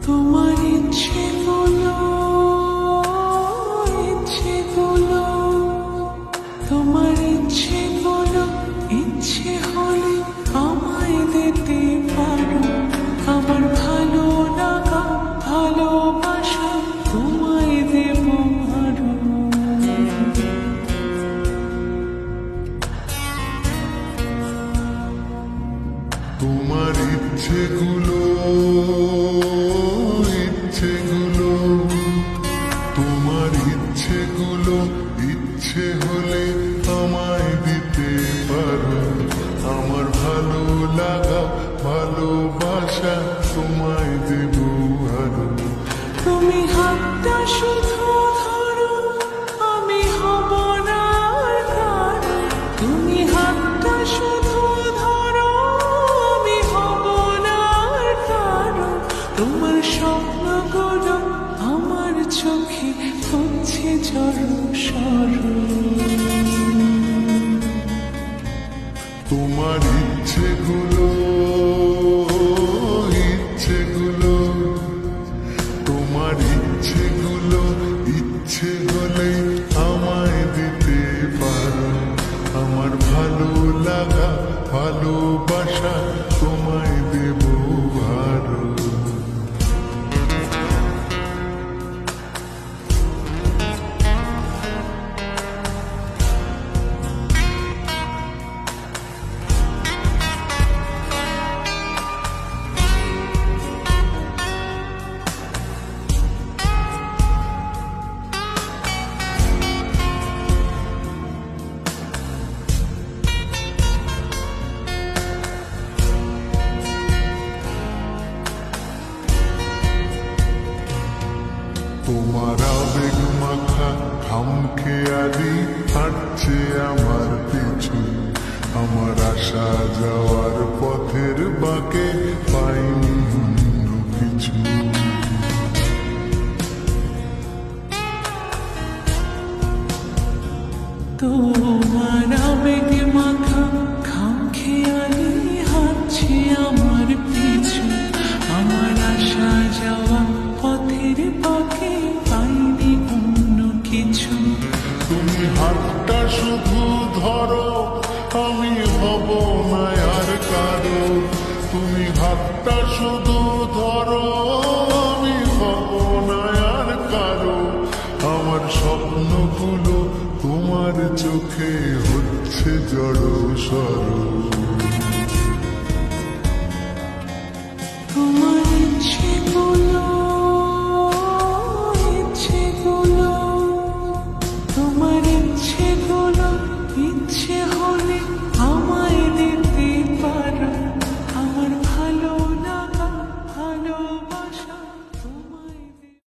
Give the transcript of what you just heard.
তোমার ইচ্ছেগুলো তোমার ইচ্ছেগুলো ইচ্ছে হলে আমায় দিতে পারো। আমার ভালো লাগা ভালোবাসা তোমায় দেব আরো। তোমার ইচ্ছেগুলো তোমার ইচ্ছেগুলো ইচ্ছে হলে আমায় দিতে পারো। আমার ভালো লাগা ভালোবাসা তোমায় দেব আরো। তুমি হাতটা শুধু ধরো, আমি হব না আর কারো। তুমি হাতটা শুধু ধরো, আমি হব না আর কারো। তোমার স্বপ্নগুলো আমার চোখে হচ্ছে জড়সড়। তোমার ইচ্ছেগুলো তোমার ইচ্ছেগুলো ইচ্ছে হলে আমায় দিতে পারো। আমার ভালো লাগা ভালোবাসা তোমায় দেব আরো। তোমার আবেগ মাখা খামখেয়ালি হাঁটছে আমার পিছু। আমার আসা যাওয়ার পথের বাঁকে পাইনি অন্য কিছু। তোমার আবেগ মাখা খামখেয়ালি হাঁটছে আমার পিছু। আমার আসা যাওয়া পথের বাঁকে পাইনি অন্য কিছু। তুমি হাতটা শুধু ধরো, আমি হব না আর কারো। তুমি হাতটা শুধু ধরো, আমি হব না আর কারো। আমার স্বপ্নগুলো তোমার চোখে হচ্ছে জড়সড়।